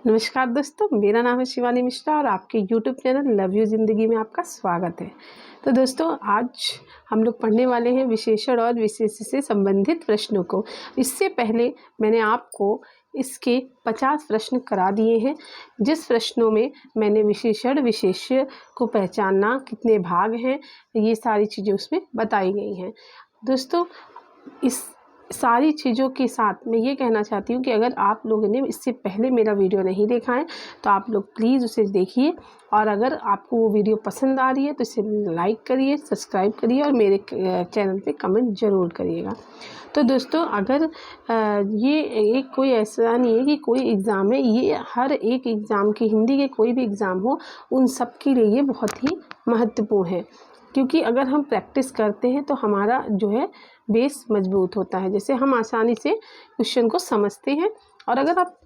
नमस्कार दोस्तों, मेरा नाम है शिवानी मिश्रा और आपके यूट्यूब चैनल लव यू ज़िंदगी में आपका स्वागत है। तो दोस्तों, आज हम लोग पढ़ने वाले हैं विशेषण और विशेष से संबंधित प्रश्नों को। इससे पहले मैंने आपको इसके 50 प्रश्न करा दिए हैं, जिस प्रश्नों में मैंने विशेषण विशेष्य को पहचानना, कितने भाग हैं, ये सारी चीज़ें उसमें बताई गई हैं। दोस्तों, इस सारी चीज़ों के साथ मैं ये कहना चाहती हूँ कि अगर आप लोगों ने इससे पहले मेरा वीडियो नहीं देखा है तो आप लोग प्लीज़ उसे देखिए, और अगर आपको वो वीडियो पसंद आ रही है तो इसे लाइक करिए, सब्सक्राइब करिए और मेरे चैनल पे कमेंट ज़रूर करिएगा। तो दोस्तों, अगर ये एक कोई ऐसा नहीं है कि कोई एग्ज़ाम है, ये हर एक एग्ज़ाम की, हिंदी के कोई भी एग्ज़ाम हो, उन सब के लिए ये बहुत ही महत्वपूर्ण है, क्योंकि अगर हम प्रैक्टिस करते हैं तो हमारा जो है बेस मजबूत होता है। जैसे हम आसानी से क्वेश्चन को समझते हैं, और अगर आप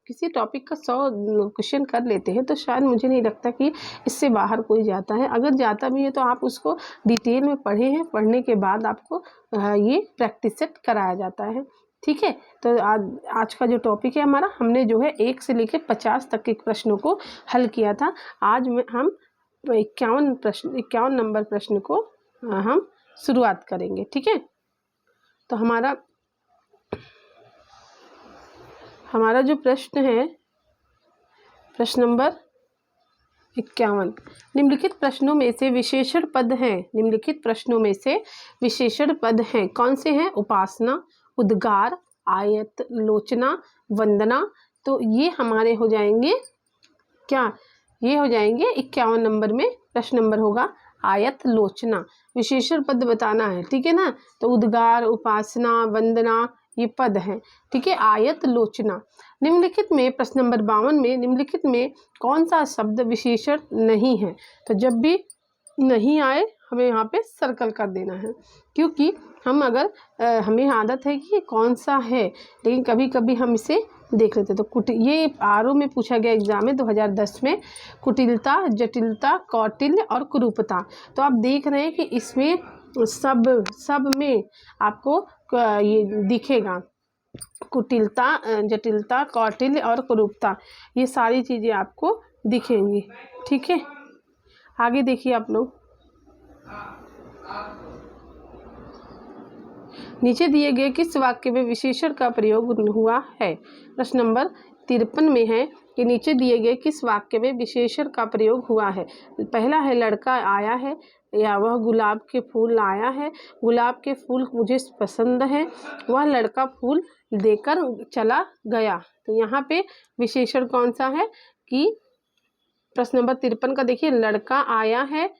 किसी टॉपिक का 100 क्वेश्चन कर लेते हैं तो शायद मुझे नहीं लगता कि इससे बाहर कोई जाता है। अगर जाता भी है तो आप उसको डिटेल में पढ़े हैं, पढ़ने के बाद आपको ये प्रैक्टिस सेट कराया जाता है। ठीक है, तो आज का जो टॉपिक है हमारा, हमने जो है 1 से लेकर 50 तक के प्रश्नों को हल किया था। आज हम 51 नंबर प्रश्न को हम शुरुआत करेंगे। ठीक है, तो हमारा जो प्रश्न है, प्रश्न नंबर 51। निम्नलिखित प्रश्नों में से विशेषण पद हैं। निम्नलिखित प्रश्नों में से विशेषण पद हैं, कौन से हैं? उपासना, उद्गार, आयत, लोचना, वंदना। तो ये हमारे हो जाएंगे क्या? ये हो जाएंगे 51 नंबर में। प्रश्न नंबर होगा आयत, लोचना। विशेषण पद बताना है, ठीक है ना? तो उद्गार, उपासना, वंदना ये पद हैं। ठीक है, आयत, लोचना। निम्नलिखित में, प्रश्न नंबर 52 में, निम्नलिखित में कौन सा शब्द विशेषण नहीं है? तो जब भी नहीं आए हमें यहाँ पे सर्कल कर देना है, क्योंकि हम अगर हमें आदत है कि कौन सा है, लेकिन कभी कभी हम इसे देख लेते। तो ये आरओ में पूछा गया एग्जाम में 2010 में, कुटिलता, जटिलता, कौटिल्य और कुरूपता। तो आप देख रहे हैं कि इसमें सब में आपको ये दिखेगा, कुटिलता, जटिलता, कौटिल्य और कुरूपता, ये सारी चीज़ें आपको दिखेंगी। ठीक है, आगे देखिए आप लोग। नीचे दिए गए किस वाक्य में विशेषण का प्रयोग हुआ है? प्रश्न नंबर 53 में है कि नीचे दिए गए किस वाक्य में विशेषण का प्रयोग हुआ है? पहला है लड़का आया है, या वह गुलाब के फूल लाया है। गुलाब के फूल मुझे पसंद है, वह लड़का फूल देकर चला गया। तो यहाँ पे विशेषण कौन सा है कि प्रश्न नंबर 53 का देखिए, लड़का आया है,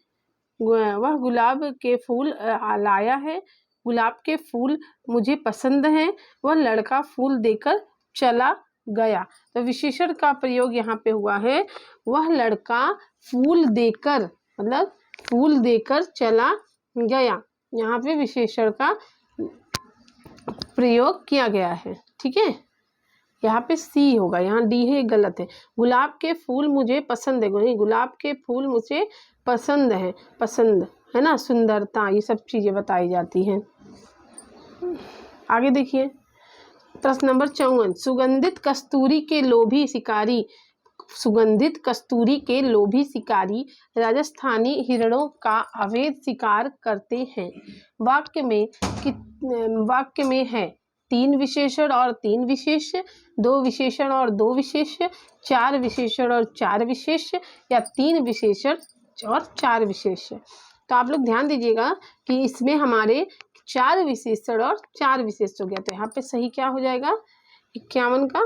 वह गुलाब के फूल लाया है, गुलाब के फूल मुझे पसंद हैं, वह लड़का फूल देकर चला गया। तो विशेषण का प्रयोग यहाँ पे हुआ है, वह लड़का फूल देकर, मतलब फूल देकर चला गया। यहाँ पे विशेषण का प्रयोग किया गया है। ठीक है, यहाँ पे सी होगा, यहाँ डी है, गलत है। गुलाब के फूल मुझे पसंद है, गुलाब के फूल मुझे पसंद है, पसंद है ना, सुंदरता, ये सब चीज़ें बताई जाती हैं। आगे देखिए, प्रश्न नंबर 54। सुगंधित कस्तूरी के लोभी शिकारी, सुगंधित कस्तूरी के लोभी शिकारी राजस्थानी हिरणों का अवैध शिकार करते हैं। वाक्य में है 3 विशेषण और 3 विशेष्य, 2 विशेषण और 2 विशेष्य, 4 विशेषण और 4 विशेष्य, या 3 विशेषण और 4 विशेष्य। तो आप लोग ध्यान दीजिएगा कि इसमें हमारे 4 विशेषण और 4 विशेष्य हो गया। तो यहाँ पे सही क्या हो जाएगा? 51 का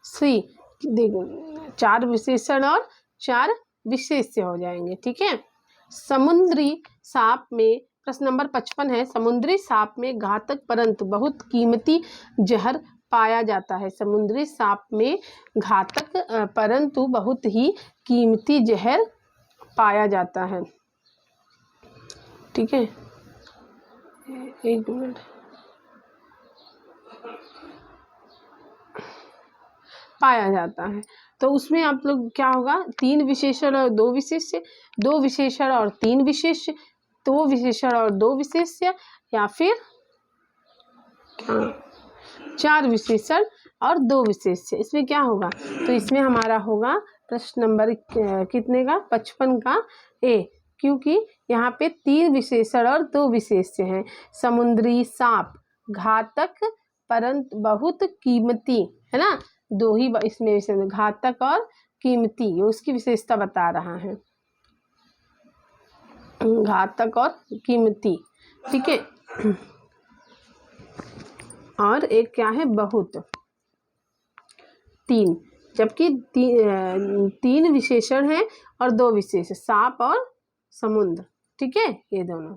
सी, देखो 4 विशेषण और 4 विशेष्य हो जाएंगे। ठीक है, समुद्री सांप में, प्रश्न नंबर 55 है, समुद्री सांप में घातक परंतु बहुत कीमती जहर पाया जाता है। समुद्री सांप में घातक परंतु बहुत ही कीमती जहर पाया जाता है। ठीक है, एक मिनट, पाया जाता है। तो उसमें आप लोग क्या होगा, 3 विशेषण और 2 विशेष्य, 2 विशेषण और 3 विशेष्य, 2 विशेषण और 2 विशेष्य, या फिर 4 विशेषण और दो विशेष्य। इसमें क्या होगा, तो इसमें हमारा होगा प्रश्न नंबर कितने का, 55 का ए, क्योंकि यहाँ पे 3 विशेषण और 2 विशेष्य हैं। समुद्री सांप, घातक परंतु बहुत कीमती, है ना, दो ही इसमें विशेषण, घातक और कीमती, ये उसकी विशेषता बता रहा है, घातक और कीमती, ठीक है। और एक क्या है, बहुत, 3, जबकि 3 विशेषण हैं और 2 विशेष, सांप और समुद्र, ठीक है, ये दोनों।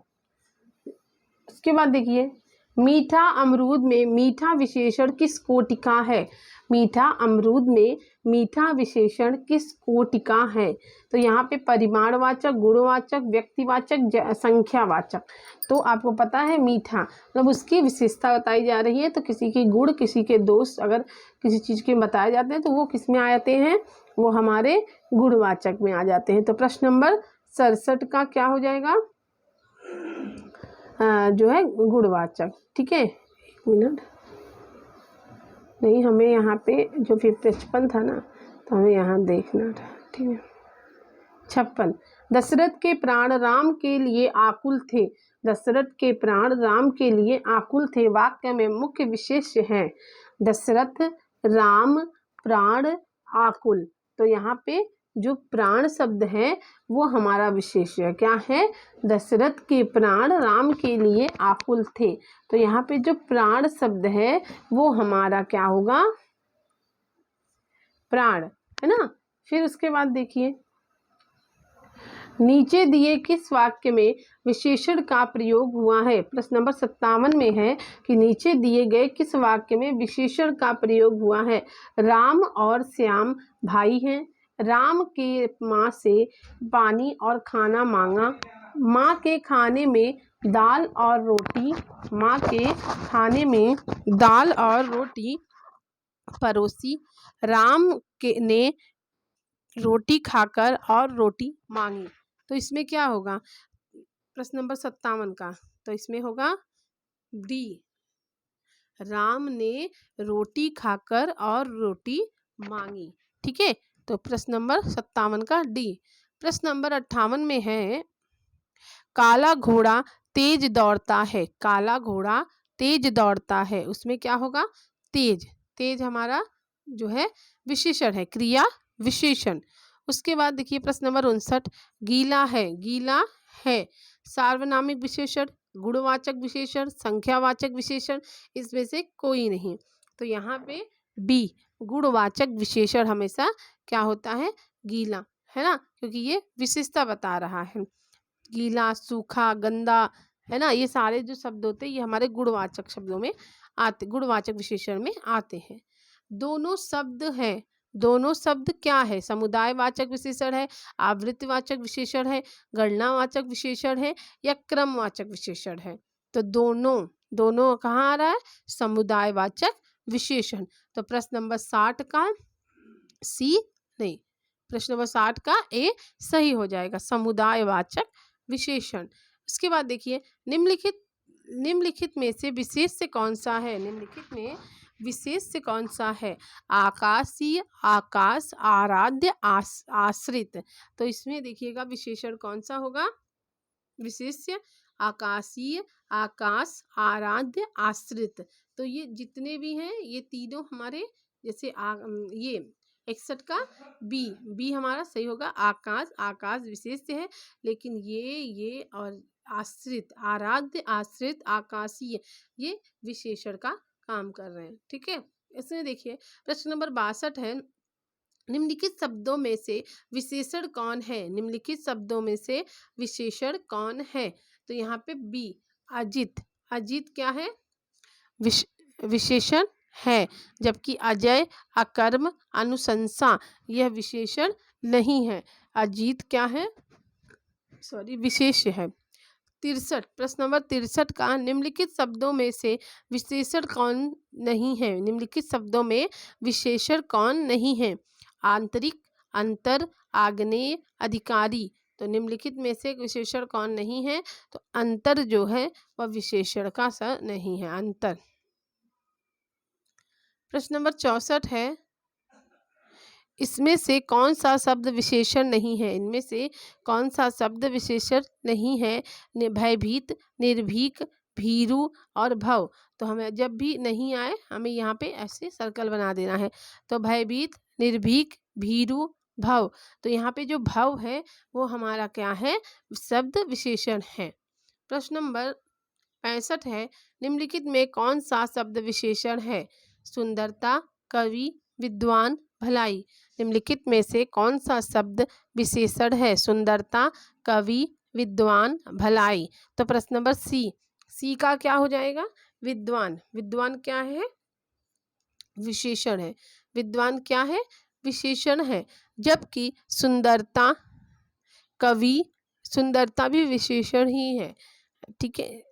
उसके बाद देखिए, मीठा अमरूद में मीठा विशेषण किस कोटि का है। मीठा अमरूद में मीठा विशेषण किस कोटि का है। तो यहाँ पे परिमाणवाचक, गुणवाचक, व्यक्तिवाचक, संख्यावाचक। तो आपको पता है मीठा मतलब उसकी विशेषता बताई जा रही है, तो किसी के गुण, किसी के दोष अगर किसी चीज़ के बताए जाते हैं तो वो किस में आ जाते हैं, वो हमारे गुणवाचक में आ जाते हैं। तो प्रश्न नंबर 67 का क्या हो जाएगा, जो है गुणवाचक, ठीक है। 1 मिनट, नहीं हमें यहाँ पे जो 55 था ना, तो हमें यहाँ देखना था, ठीक है। 56, दशरथ के प्राण राम के लिए आकुल थे। दशरथ के प्राण राम के लिए आकुल थे वाक्य में मुख्य विशेष्य है। दशरथ, राम, प्राण, आकुल। तो यहाँ पे जो प्राण शब्द है वो हमारा विशेष्य क्या है, दशरथ के प्राण राम के लिए आकुल थे। तो यहाँ पे जो प्राण शब्द है वो हमारा क्या होगा, प्राण, है ना। फिर उसके बाद देखिए, नीचे दिए किस वाक्य में विशेषण का प्रयोग हुआ है। प्रश्न नंबर 57 में है कि नीचे दिए गए किस वाक्य में विशेषण का प्रयोग हुआ है। राम और श्याम भाई हैं। राम के माँ से पानी और खाना मांगा। माँ के खाने में दाल और रोटी, माँ के खाने में दाल और रोटी परोसी। राम के ने रोटी खाकर और रोटी मांगी। तो इसमें क्या होगा, प्रश्न नंबर 57 का, तो इसमें होगा डी, राम ने रोटी खाकर और रोटी मांगी, ठीक है। तो प्रश्न नंबर 57 का डी। प्रश्न नंबर 58 में है, काला घोड़ा तेज दौड़ता है। काला घोड़ा तेज दौड़ता है, उसमें क्या होगा, तेज। तेज हमारा जो है विशेषण है, क्रिया विशेषण। उसके बाद देखिए प्रश्न नंबर 59, गीला है। गीला है सार्वनामिक विशेषण, गुणवाचक विशेषण, संख्यावाचक विशेषण, इसमें से कोई नहीं। तो यहाँ पे बी, गुणवाचक विशेषण हमेशा क्या होता है, गीला, है ना, क्योंकि ये विशेषता बता रहा है। गीला, सूखा, गंदा, है ना, ये सारे जो शब्द होते हैं ये हमारे गुणवाचक शब्दों में आते, गुणवाचक विशेषण में आते हैं। दोनों शब्द हैं, दोनों शब्द क्या है, समुदायवाचक विशेषण है, आवृत्तिवाचक विशेषण है, गणनावाचक विशेषण है या क्रमवाचक विशेषण है। तो दोनों, दोनों कहाँ आ रहा है, समुदायवाचक विशेषण। तो प्रश्न नंबर 60 का सी नहीं, प्रश्न नंबर 60 का ए सही हो जाएगा, समुदायवाचक विशेषण। उसके बाद देखिए, निम्नलिखित में से विशेष से कौन सा है। निम्नलिखित में विशेष से कौन सा है, आकाशीय, आकाश, आराध्य, आश्रित। तो इसमें देखिएगा विशेषण कौन सा होगा, विशेष्य आकाशीय, आकाश, आराध्य, आश्रित। तो ये जितने भी हैं ये तीनों हमारे, जैसे ये 61 का बी, बी हमारा सही होगा। आकाश, आकाश विशेष्य है, लेकिन ये और आश्रित, आराध्य, आश्रित, आकाशीय, ये विशेषण का काम कर रहे हैं, ठीक है। इसमें देखिए प्रश्न नंबर 62 है, निम्नलिखित शब्दों में से विशेषण कौन है। निम्नलिखित शब्दों में से विशेषण कौन है। तो यहाँ पे बी, अजित। अजित क्या है, विशेषण है, जबकि अजय, अकर्म, अनुशंसा यह विशेषण नहीं है। अजीत क्या है, सॉरी, विशेष्य है। 63, प्रश्न नंबर 63 का, निम्नलिखित शब्दों में से विशेषण कौन नहीं है। निम्नलिखित शब्दों में विशेषण कौन नहीं है। आंतरिक, अंतर, आग्नेय, अधिकारी। तो निम्नलिखित में से विशेषण कौन नहीं है, तो अंतर जो है वह विशेषण का सा नहीं है, अंतर। प्रश्न नंबर 64 है, इसमें से कौन सा शब्द विशेषण नहीं है? इनमें से कौन सा शब्द विशेषण नहीं है? भयभीत, निर्भीक, भीरू और भव। तो हमें जब भी नहीं आए हमें यहाँ पे ऐसे सर्कल बना देना है। तो भयभीत, निर्भीक, भीरू, भव। तो यहाँ पे जो भव है वो हमारा क्या है? शब्द विशेषण है। प्रश्न नंबर 65 है, निम्नलिखित में कौन सा शब्द विशेषण है? सुंदरता, कवि, विद्वान, भलाई। निम्नलिखित में से कौन सा शब्द विशेषण है? सुंदरता, कवि, विद्वान, भलाई। तो प्रश्न नंबर सी का क्या हो जाएगा? विद्वान। विद्वान क्या है? विशेषण है। विद्वान क्या है? विशेषण है। जबकि सुंदरता, कवि, सुंदरता भी विशेषण ही है। ठीक है।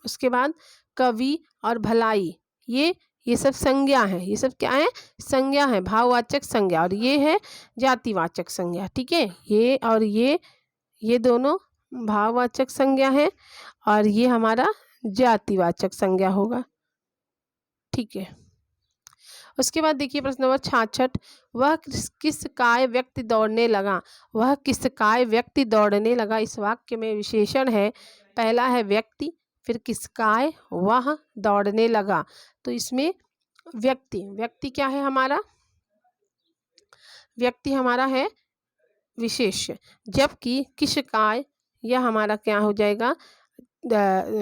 उसके बाद कवि और भलाई, ये सब संज्ञा है। ये सब क्या है? संज्ञा है, भाववाचक संज्ञा। और ये है जातिवाचक संज्ञा। ठीक है। ये और ये दोनों भाववाचक संज्ञा है और ये हमारा जातिवाचक संज्ञा होगा। ठीक है। उसके बाद देखिए प्रश्न नंबर 66, वह किस काय व्यक्ति दौड़ने लगा? वह किस काय व्यक्ति दौड़ने लगा? इस वाक्य में विशेषण है। पहला है व्यक्ति, फिर किस काय, वह दौड़ने लगा। तो इसमें व्यक्ति क्या है हमारा? व्यक्ति हमारा है विशेष्य। जबकि किस काय, यह हमारा क्या हो जाएगा?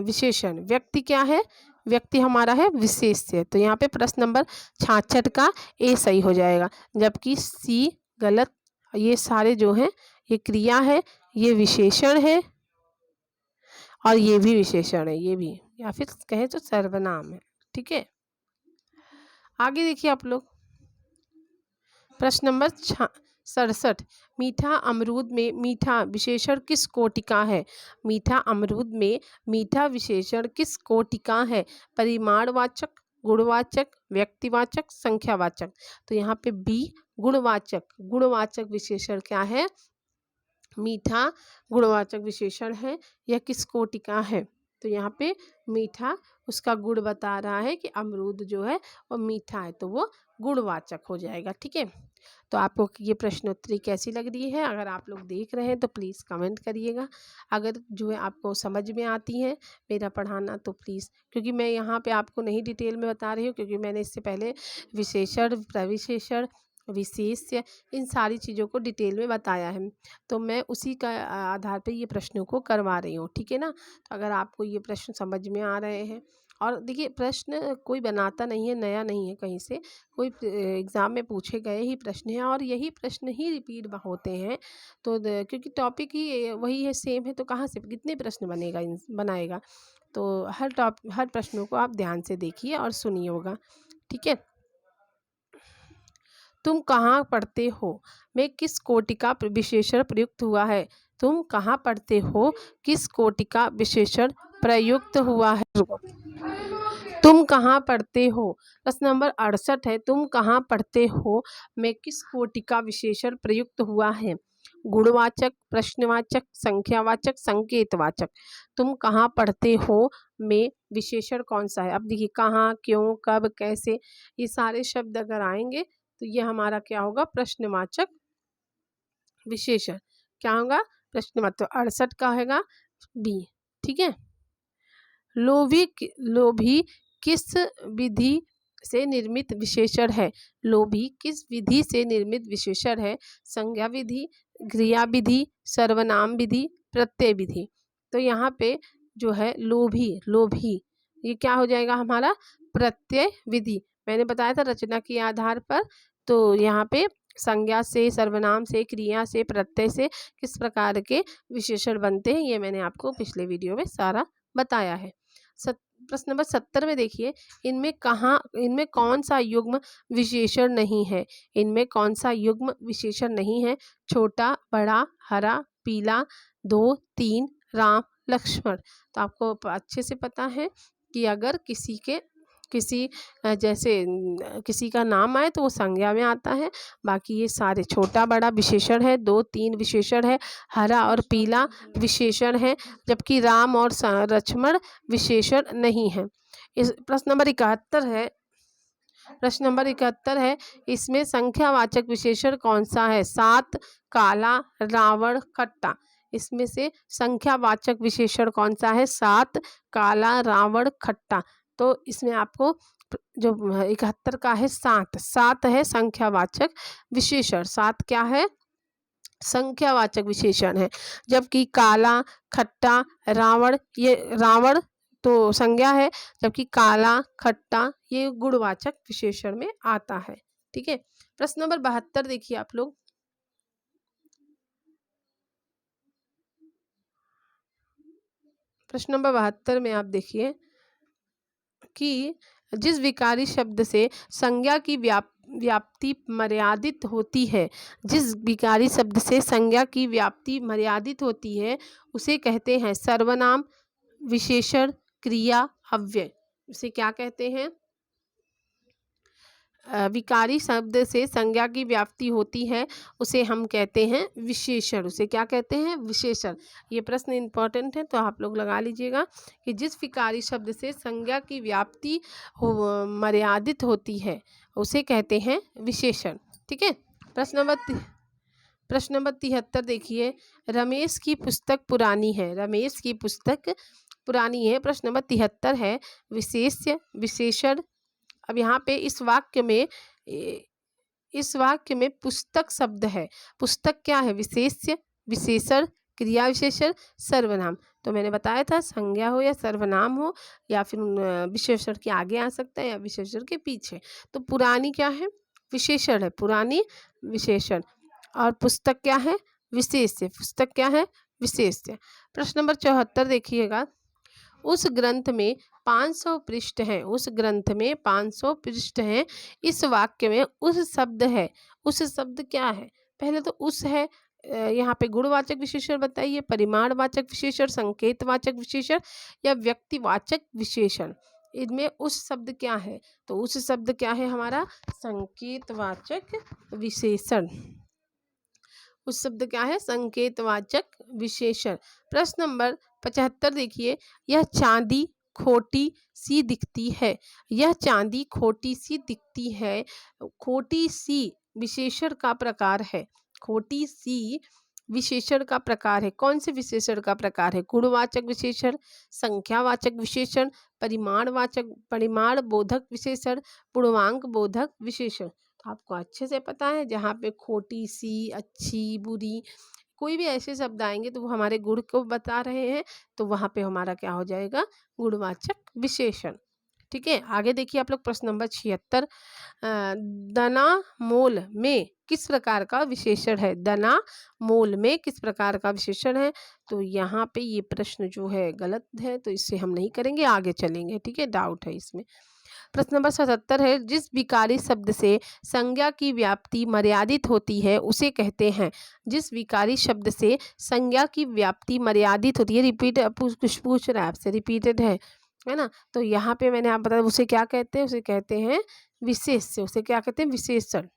विशेषण। व्यक्ति क्या है? व्यक्ति हमारा है विशेष्य। तो यहाँ पे प्रश्न नंबर 66 का ए सही हो जाएगा। जबकि सी गलत। ये सारे जो हैं ये क्रिया है, ये विशेषण है और ये भी विशेषण है, ये भी, या फिर कहें तो सर्वनाम है। ठीक है। आगे देखिए आप लोग, प्रश्न नंबर 67, मीठा अमरूद में मीठा विशेषण किस कोटि का है? मीठा अमरूद में मीठा विशेषण किस कोटि का है? परिमाणवाचक, गुणवाचक, व्यक्तिवाचक, संख्यावाचक। तो यहाँ पे बी गुणवाचक। गुणवाचक विशेषण क्या है? मीठा गुणवाचक विशेषण है। यह किस कोटि का है? तो यहाँ पे मीठा, उसका गुण बता रहा है कि अमरूद जो है वो मीठा है, तो वो गुणवाचक हो जाएगा। ठीक है। तो आपको ये प्रश्नोत्तरी कैसी लग रही है? अगर आप लोग देख रहे हैं तो प्लीज़ कमेंट करिएगा। अगर जो है आपको समझ में आती है मेरा पढ़ाना तो प्लीज़, क्योंकि मैं यहाँ पे आपको नहीं डिटेल में बता रही हूँ, क्योंकि मैंने इससे पहले विशेषण, प्रविशेषण, विशेष्य, इन सारी चीज़ों को डिटेल में बताया है। तो मैं उसी का आधार पे ये प्रश्नों को करवा रही हूँ। ठीक है ना। तो अगर आपको ये प्रश्न समझ में आ रहे हैं, और देखिए प्रश्न कोई बनाता नहीं है, नया नहीं है, कहीं से कोई एग्ज़ाम में पूछे गए ही प्रश्न हैं और यही प्रश्न ही रिपीट होते हैं। तो क्योंकि टॉपिक ही वही है, सेम है, तो कहाँ से कितने प्रश्न बनाएगा। तो हर प्रश्नों को आप ध्यान से देखिए और सुनिए होगा। ठीक है। तुम कहाँ पढ़ते हो में किस कोटि का विशेषण प्रयुक्त हुआ है? तुम कहाँ पढ़ते हो किस कोटि का विशेषण प्रयुक्त हुआ है? तुम कहाँ पढ़ते हो। प्रश्न नंबर 68 है, तुम कहाँ पढ़ते हो में किस कोटि का विशेषण प्रयुक्त हुआ है? गुणवाचक, प्रश्नवाचक, संख्यावाचक, संकेतवाचक। तुम कहाँ पढ़ते हो में विशेषण कौन सा है? अब देखिए कहाँ, क्यों, कब, कैसे, ये सारे शब्द अगर आएंगे तो ये हमारा क्या होगा? प्रश्नवाचक विशेषण। क्या होगा? प्रश्नवाचक। तो 68 का होगा बी। ठीक है। लोभी किस विधि से निर्मित विशेषण है? लोभी किस विधि से निर्मित विशेषण है? संज्ञा विधि, क्रिया विधि, सर्वनाम विधि, प्रत्यय विधि। तो यहाँ पे जो है लोभी ये क्या हो जाएगा हमारा? प्रत्यय विधि। मैंने बताया था रचना के आधार पर। तो यहाँ पे संज्ञा से, सर्वनाम से, क्रिया से, प्रत्यय से किस प्रकार के विशेषण बनते हैं ये मैंने आपको पिछले वीडियो में सारा बताया है। प्रश्न नंबर 70 में देखिए, इनमें कौन सा युग्म विशेषण नहीं है? इनमें कौन सा युग्म विशेषण नहीं है? छोटा, बड़ा, हरा, पीला, 2, 3, राम, लक्ष्मण। तो आपको अच्छे से पता है कि अगर किसी के किसी जैसे किसी का नाम आए तो वो संज्ञा में आता है। बाकी ये सारे छोटा बड़ा विशेषण है, 2-3 विशेषण है, हरा और पीला विशेषण है, जबकि राम और लक्ष्मण विशेषण नहीं है। इस प्रश्न नंबर 71 है। प्रश्न नंबर 71 है, इसमें संख्यावाचक विशेषण कौन सा है? 7, काला, रावण, खट्टा। इसमें से संख्यावाचक विशेषण कौन सा है? 7, काला, रावण, खट्टा। तो इसमें आपको जो 71 का है 7 है संख्यावाचक विशेषण। 7 क्या है? संख्यावाचक विशेषण है। जबकि काला, खट्टा, रावण, ये रावण तो संज्ञा है, जबकि काला, खट्टा ये गुणवाचक विशेषण में आता है। ठीक है। प्रश्न नंबर 72 देखिए आप लोग। प्रश्न नंबर 72 में आप देखिए कि जिस विकारी शब्द से संज्ञा की व्याप्ति मर्यादित होती है, जिस विकारी शब्द से संज्ञा की व्याप्ति मर्यादित होती है उसे कहते हैं सर्वनाम, विशेषण, क्रिया, अव्यय। उसे क्या कहते हैं? विकारी शब्द से संज्ञा की व्याप्ति होती है उसे हम कहते हैं विशेषण। उसे क्या कहते हैं? विशेषण। ये प्रश्न इंपॉर्टेंट है तो आप लोग लगा लीजिएगा कि जिस विकारी शब्द से संज्ञा की व्याप्ति मर्यादित होती है उसे कहते हैं विशेषण। ठीक है। प्रश्न नंबर 73 देखिए, रमेश की पुस्तक पुरानी है। रमेश की पुस्तक पुरानी है। प्रश्न नंबर 73 है, विशेष्य, विशेषण। अब यहाँ पे इस वाक्य में पुस्तक शब्द है। पुस्तक क्या है? विशेष्य, विशेषण, क्रिया विशेषण, सर्वनाम। तो मैंने बताया था संज्ञा हो या सर्वनाम हो या फिर विशेषण के आगे आ सकता है या विशेषण के पीछे। तो पुरानी क्या है? विशेषण है। पुरानी विशेषण। और पुस्तक क्या है? विशेष्य। पुस्तक क्या है? विशेष्य। प्रश्न नंबर 74 देखिएगा, उस ग्रंथ में 500 पृष्ठ हैं। उस ग्रंथ में 500 पृष्ठ हैं। इस वाक्य में उस शब्द है। उस शब्द क्या है? पहले तो उस है, यहाँ पे गुणवाचक विशेषण बताइए, परिमाणवाचक विशेषण, संकेतवाचक विशेषण या व्यक्तिवाचक विशेषण। इनमें उस शब्द क्या है? तो उस शब्द क्या है हमारा? संकेतवाचक विशेषण। उस शब्द क्या है? संकेतवाचक विशेषण। प्रश्न नंबर 75 देखिए, यह चांदी खोटी सी दिखती है। यह चांदी खोटी सी दिखती है। खोटी सी विशेषण का प्रकार है। खोटी सी विशेषण का प्रकार है। कौन से विशेषण का प्रकार है? गुणवाचक विशेषण, संख्यावाचक विशेषण, परिमाण बोधक विशेषण, पूर्णांक बोधक विशेषण। तो आपको अच्छे से पता है जहाँ पे खोटी सी, अच्छी, बुरी, कोई भी ऐसे शब्द आएंगे तो वो हमारे गुण को बता रहे हैं, तो वहाँ पे हमारा क्या हो जाएगा? गुणवाचक विशेषण। ठीक है। आगे देखिए आप लोग प्रश्न नंबर 76, दना मोल में किस प्रकार का विशेषण है? दना मोल में किस प्रकार का विशेषण है? तो यहाँ पे ये प्रश्न जो है गलत है, तो इससे हम नहीं करेंगे, आगे चलेंगे। ठीक है, डाउट है इसमें। प्रश्न नंबर 77 है, जिस विकारी शब्द से संज्ञा की व्याप्ति मर्यादित होती है उसे कहते हैं। जिस विकारी शब्द से संज्ञा की व्याप्ति मर्यादित होती है, रिपीट कुछ पूछ रहा है आपसे, रिपीटेड है ना? तो यहाँ पे मैंने आप बताया उसे क्या कहते हैं? उसे कहते हैं विशेष्य। उसे क्या कहते हैं? विशेषण।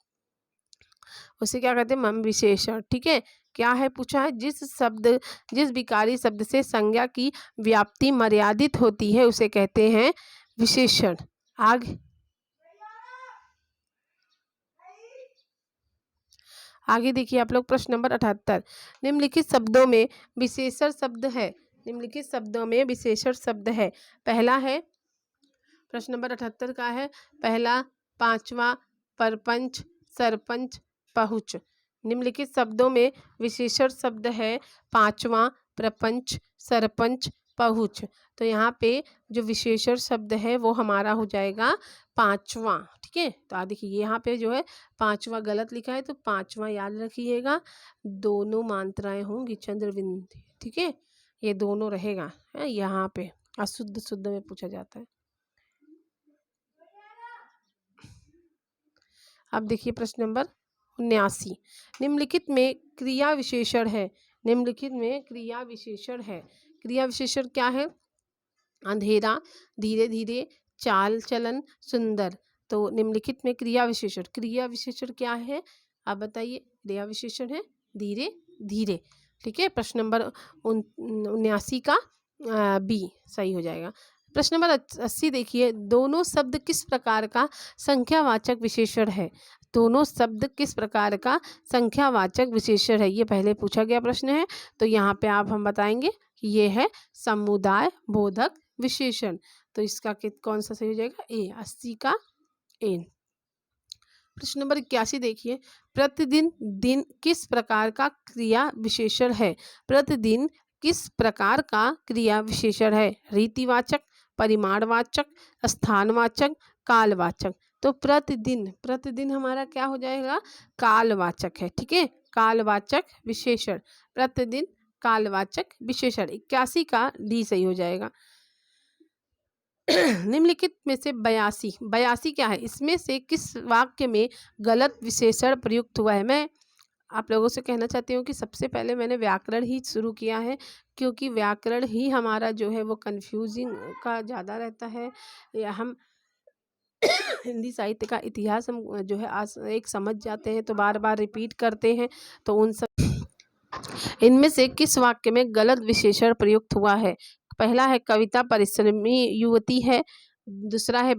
उसे क्या कहते हैं? विशेषण। ठीक है। क्या है पूछा है? जिस विकारी शब्द से संज्ञा की व्याप्ति मर्यादित होती है उसे कहते हैं विशेषण। आगे देखिए आप लोग प्रश्न नंबर 78, निम्नलिखित शब्दों में विशेषण शब्द है। निम्नलिखित शब्दों में विशेषण शब्द है। पहला है, प्रश्न नंबर 78 का है, पहला, पांचवा, परपंच, सरपंच, पहुँच। निम्नलिखित शब्दों में विशेषण शब्द है पांचवा, प्रपंच, सरपंच, पहुँच। तो यहाँ पे जो विशेषण शब्द है वो हमारा हो जाएगा पांचवा। ठीक है। तो आप देखिए यहाँ पे जो है पांचवा गलत लिखा है, तो पांचवा याद रखिएगा। दोनों मात्राएं होंगी चंद्रबिंदु। ठीक है, ये दोनों रहेगा है यहाँ पे। अशुद्ध शुद्ध में पूछा जाता है। अब देखिए प्रश्न नंबर 79, निम्नलिखित में क्रिया विशेषण है। निम्नलिखित में क्रिया विशेषण है। क्रिया विशेषण क्या है? अंधेरा, धीरे धीरे, चाल चलन, सुंदर। तो निम्नलिखित में क्रिया विशेषण क्या है आप बताइए। क्रिया विशेषण है धीरे धीरे। ठीक है, प्रश्न नंबर 79 का बी सही हो जाएगा। प्रश्न नंबर 80 देखिए, दोनों शब्द किस प्रकार का संख्यावाचक विशेषण है। दोनों शब्द किस प्रकार का संख्यावाचक विशेषण है, ये पहले पूछा गया प्रश्न है। तो यहाँ पे हम बताएंगे कि ये है समुदाय बोधक विशेषण। तो इसका कौन सा सही हो जाएगा, ए, 80 का ए। प्रश्न नंबर 81 देखिए, प्रतिदिन दिन किस प्रकार का क्रिया विशेषण है। प्रतिदिन किस प्रकार का क्रिया विशेषण है। रीतिवाचक, परिमाणवाचक, स्थानवाचक, कालवाचक। तो प्रतिदिन हमारा क्या हो जाएगा, कालवाचक है। ठीक है, कालवाचक विशेषण, प्रतिदिन कालवाचक विशेषण। 81 का डी सही हो जाएगा। निम्नलिखित में से 82 क्या है, इसमें से किस वाक्य में गलत विशेषण प्रयुक्त हुआ है। मैं आप लोगों से कहना चाहती हूँ कि सबसे पहले मैंने व्याकरण ही शुरू किया है, क्योंकि व्याकरण ही हमारा जो है वो कंफ्यूजिंग का ज़्यादा रहता है। या हम हिंदी साहित्य का इतिहास हम जो है आज एक समझ जाते हैं तो बार बार रिपीट करते हैं। तो उन सब इनमें से किस वाक्य में गलत विशेषण प्रयुक्त हुआ है। पहला है कविता परिश्रमी युवती है। दूसरा है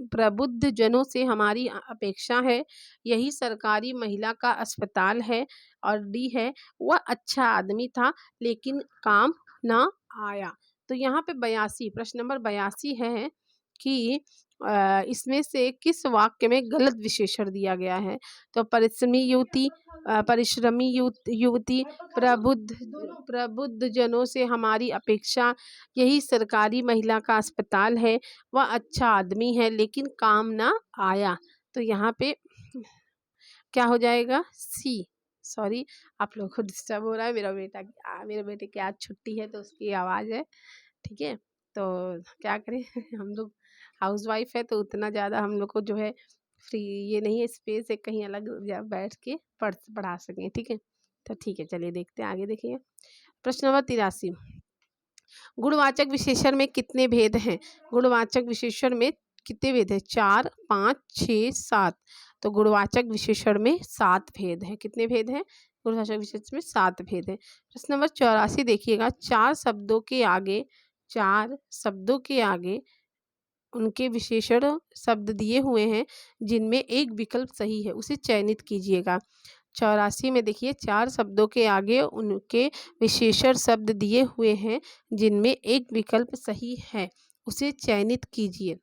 प्रबुद्ध जनों से हमारी अपेक्षा है। यही सरकारी महिला का अस्पताल है। और डी है वह अच्छा आदमी था लेकिन काम ना आया। तो यहाँ पे 82 प्रश्न नंबर 82 है कि इसमें से किस वाक्य में गलत विशेषण दिया गया है। तो परिश्रमी युवती, प्रबुद्ध जनों से हमारी अपेक्षा, यही सरकारी महिला का अस्पताल है, वह अच्छा आदमी है लेकिन काम ना आया। तो यहाँ पे क्या हो जाएगा, सी। सॉरी, आप लोगों को डिस्टर्ब हो रहा है, मेरे बेटे की आज छुट्टी है तो उसकी आवाज़ है। ठीक है, तो क्या करें हम लोग हाउसवाइफ है तो उतना ज़्यादा हम लोग को जो है फ्री ये नहीं है, स्पेस है कहीं अलग बैठ के पढ़ा सकें। ठीक है, तो ठीक है, चलिए देखते हैं आगे। देखिए प्रश्न नंबर 83, गुणवाचक विशेषण में कितने भेद हैं। गुणवाचक विशेषण में कितने भेद हैं, 4, 5, 6, 7। तो गुणवाचक विशेषण में 7 भेद हैं। कितने भेद हैं, गुणवाचक विशेषण में 7 भेद हैं। प्रश्न नंबर 84 देखिएगा, 4 शब्दों के आगे उनके विशेषण शब्द दिए हुए हैं जिनमें एक विकल्प सही है, उसे चयनित कीजिएगा। 84 में देखिए, 4 शब्दों के आगे उनके विशेषण शब्द दिए हुए हैं जिनमें एक विकल्प सही है, उसे चयनित कीजिए।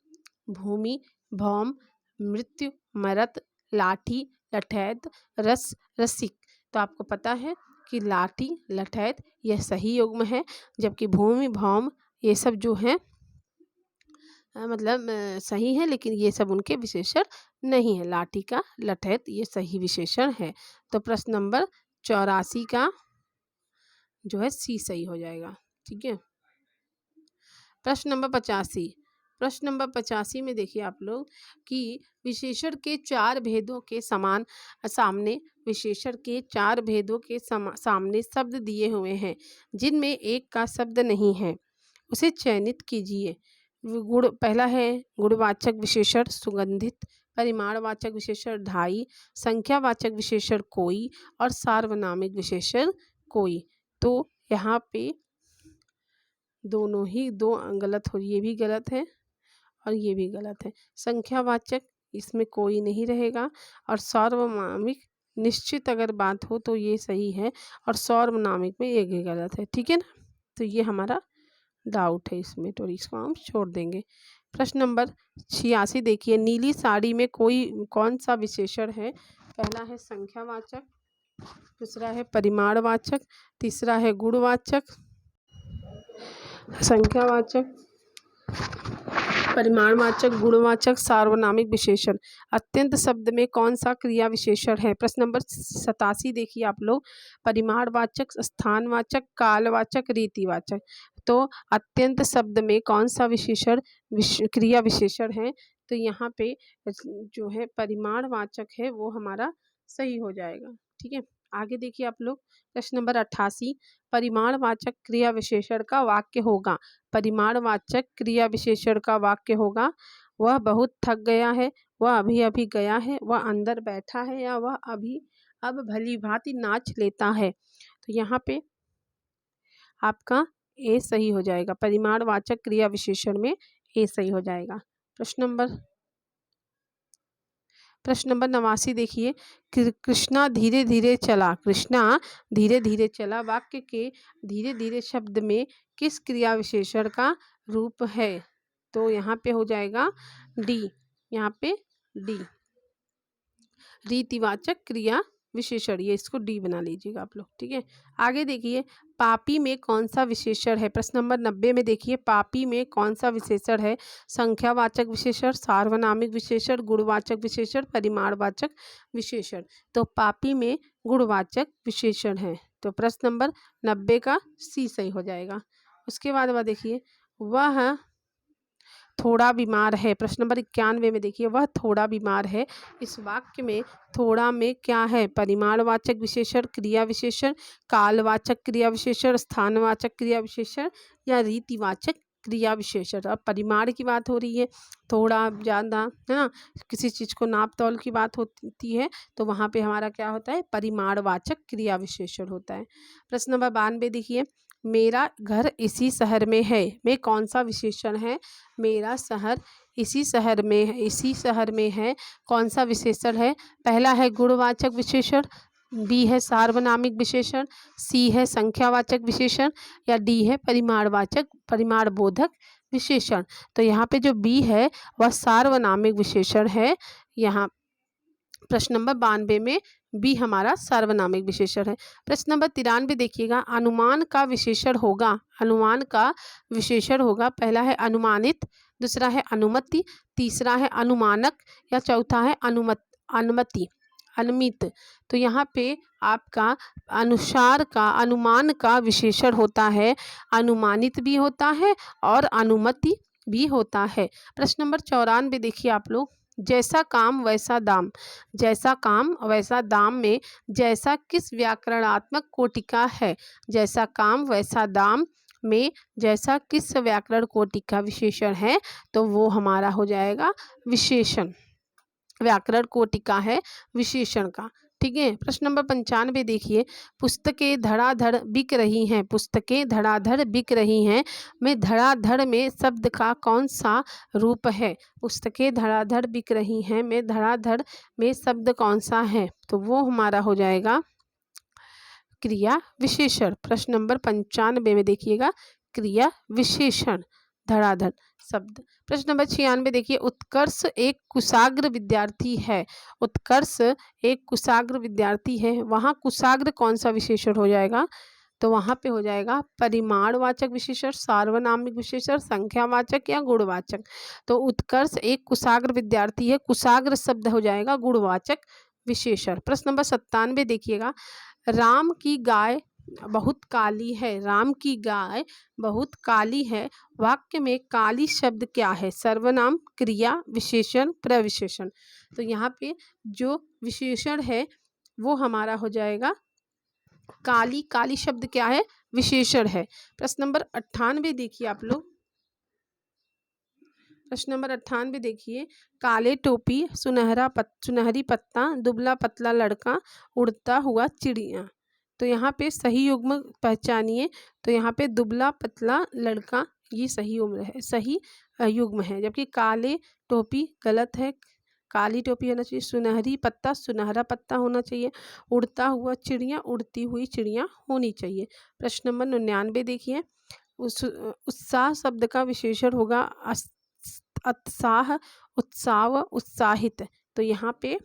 भूमि, भौम, मृत्यु, मरत, लाठी, लठैत, रस, रसिक। तो आपको पता है कि लाठी, लठैत यह सही युग्म है, जबकि भूमि, भौम ये सब जो है मतलब सही है, लेकिन ये सब उनके विशेषण नहीं है। लाठी का, लठैत ये सही विशेषण है। तो प्रश्न नंबर 84 का जो है सी सही हो जाएगा। ठीक है, प्रश्न नंबर 85 में देखिए आप लोग कि विशेषण के 4 भेदों के सामने विशेषण के 4 भेदों के सामने शब्द दिए हुए हैं जिनमें एक का शब्द नहीं है, उसे चयनित कीजिए। पहला है गुणवाचक विशेषण सुगंधित, परिमाणवाचक विशेषण ढाई, संख्यावाचक विशेषण कोई और सार्वनामिक विशेषण कोई। तो यहाँ पे दोनों ही दो गलत हो, ये भी गलत है और ये भी गलत है। संख्यावाचक इसमें कोई नहीं रहेगा और सार्वनामिक निश्चित अगर बात हो तो ये सही है और सार्वनामिक में एक ही गलत है। ठीक है ना, तो ये हमारा डाउट है इसमें, तो इसको हम छोड़ देंगे। प्रश्न नंबर 86 देखिए, नीली साड़ी में कौन सा विशेषण है। पहला है संख्यावाचक, दूसरा है परिमाणवाचक, तीसरा है गुणवाचक, संख्यावाचक, परिमाणवाचक, गुणवाचक, सार्वनामिक विशेषण। अत्यंत शब्द में कौन सा क्रिया विशेषण है। प्रश्न नंबर 87 देखिए आप लोग, परिमाणवाचक, स्थानवाचक, कालवाचक, रीतिवाचक। तो अत्यंत शब्द में कौन सा विशेषण क्रिया विशेषण है। तो यहाँ पे जो है परिमाणवाचक है वो हमारा सही हो जाएगा। ठीक है, आगे देखिए आप लोग, प्रश्न नंबर 88, परिमाणवाचक क्रिया विशेषण का वाक्य होगा। परिमाणवाचक क्रिया विशेषण का वाक्य होगा, वह बहुत थक गया है, वह अभी अभी गया है, वह अंदर बैठा है, या वह अभी अब भली भांति नाच लेता है। तो यहाँ पे आपका ए सही हो जाएगा। परिमाणवाचक क्रिया विशेषण में ए सही हो जाएगा। प्रश्न नंबर 89 देखिए, कृष्णा धीरे धीरे चला। कृष्णा धीरे धीरे चला वाक्य के धीरे धीरे शब्द में किस क्रिया विशेषण का रूप है? तो यहाँ पे हो जाएगा डी। यहाँ पे डी, रीतिवाचक क्रिया विशेषण, ये इसको डी बना लीजिएगा आप लोग, ठीक है। आगे देखिए, पापी में कौन सा विशेषण है? प्रश्न नंबर 90 में देखिए, पापी में कौन सा विशेषण है? संख्यावाचक विशेषण, सार्वनामिक विशेषण, गुणवाचक विशेषण, परिमाणवाचक विशेषण। तो पापी में गुणवाचक विशेषण है, तो प्रश्न नंबर 90 का सी सही हो जाएगा। उसके बाद वह देखिए, वह थोड़ा बीमार है। प्रश्न नंबर 91 में देखिए, वह थोड़ा बीमार है। इस वाक्य में थोड़ा में क्या है? परिमाणवाचक विशेषण, क्रिया विशेषण, कालवाचक क्रिया विशेषण, स्थानवाचक क्रिया विशेषण, या रीतिवाचक क्रिया विशेषण। अब परिमाण की बात हो रही है, थोड़ा ज़्यादा है ना, किसी चीज़ को नाप तौल की बात होती है, तो वहाँ पे हमारा क्या होता है? परिमाणवाचक क्रिया विशेषण होता है। प्रश्न नंबर 92 देखिए, मेरा घर इसी शहर में है, में कौन सा विशेषण है? मेरा शहर इसी शहर में है, इसी शहर में है, कौन सा विशेषण है? पहला है गुणवाचक विशेषण, बी है सार्वनामिक विशेषण, सी है संख्यावाचक विशेषण, या डी है परिमाणवाचक परिमाणबोधक विशेषण। तो यहाँ पे जो बी है वह सार्वनामिक विशेषण है। यहाँ प्रश्न नंबर 92 में बी हमारा सार्वनामिक विशेषण है। प्रश्न नंबर 93 देखिएगा, अनुमान का विशेषण होगा। अनुमान का विशेषण होगा, पहला है अनुमानित, दूसरा है अनुमति, तीसरा है अनुमानक, या चौथा है अनुमति अनुमित। तो यहाँ पे आपका अनुसार का अनुमान का विशेषण होता है, अनुमानित भी होता है और अनुमति भी होता है। प्रश्न नंबर 94 देखिए आप लोग, जैसा काम वैसा दाम। जैसा काम वैसा दाम में जैसा किस व्याकरणात्मक कोटि का है? जैसा काम वैसा दाम में जैसा किस व्याकरण कोटि का विशेषण है? तो वो हमारा हो जाएगा विशेषण, व्याकरण कोटि का है विशेषण का, ठीक है। प्रश्न नंबर 95 देखिए, पुस्तकें धड़ाधड़ बिक रही हैं। पुस्तकें धड़ाधड़ बिक रही हैं में धड़ाधड़ में शब्द का कौन सा रूप है? पुस्तकें धड़ाधड़ बिक रही हैं में धड़ाधड़ में शब्द कौन सा है? तो वो हमारा हो जाएगा क्रिया विशेषण। प्रश्न नंबर 95 में देखिएगा, क्रिया विशेषण धड़ाधड़ शब्द। प्रश्न नंबर 96 देखिए, उत्कर्ष एक कुशाग्र विद्यार्थी है। उत्कर्ष एक कुशाग्र विद्यार्थी है, वहाँ कुशाग्र कौन सा विशेषण हो जाएगा? तो वहाँ पे हो जाएगा परिमाणवाचक विशेषण, सार्वनामिक विशेषण, संख्यावाचक या गुणवाचक। तो उत्कर्ष एक कुशाग्र विद्यार्थी है, कुशाग्र शब्द हो जाएगा गुणवाचक विशेषण। प्रश्न नंबर 97 देखिएगा, राम की गाय बहुत काली है। राम की गाय बहुत काली है, वाक्य में काली शब्द क्या है? सर्वनाम, क्रिया, विशेषण, प्रविशेषण। तो यहाँ पे जो विशेषण है वो हमारा हो जाएगा काली। काली शब्द क्या है? विशेषण है। प्रश्न नंबर 98 देखिए आप लोग, प्रश्न नंबर 98 देखिए, काले टोपी, सुनहरी पत्ता, दुबला पतला लड़का, उड़ता हुआ चिड़िया। तो यहाँ पे सही युग्म पहचानिए। तो यहाँ पे दुबला पतला लड़का ये सही उम्र है, सही युग्म है, जबकि काले टोपी गलत है। काली टोपी होना चाहिए, सुनहरी पत्ता सुनहरा पत्ता होना चाहिए, उड़ता हुआ चिड़िया उड़ती हुई चिड़िया होनी चाहिए। प्रश्न नंबर 99 देखिए, उत्साह शब्द का विशेषण होगा उत्साह, उत्साव, उत्साहित। तो यहाँ पे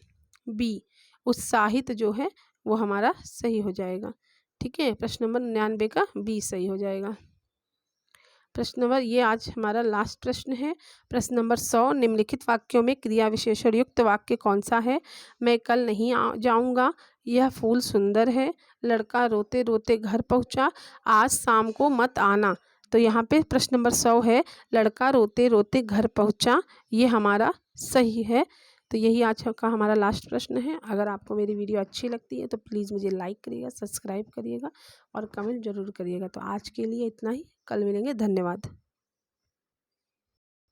बी उत्साहित जो है वो हमारा सही हो जाएगा, ठीक है। प्रश्न नंबर 99 का बी सही हो जाएगा। प्रश्न नंबर, ये आज हमारा लास्ट प्रश्न है। प्रश्न नंबर 100, निम्नलिखित वाक्यों में क्रिया विशेषण युक्त वाक्य कौन सा है? मैं कल नहीं जाऊंगा, यह फूल सुंदर है, लड़का रोते रोते घर पहुंचा, आज शाम को मत आना। तो यहाँ पे प्रश्न नंबर 100 है, लड़का रोते रोते घर पहुंचा, ये हमारा सही है तो यही आज का हमारा लास्ट प्रश्न है। अगर आपको मेरी वीडियो अच्छी लगती है तो प्लीज़ मुझे लाइक करिएगा, सब्सक्राइब करिएगा और कमेंट ज़रूर करिएगा। तो आज के लिए इतना ही, कल मिलेंगे। धन्यवाद।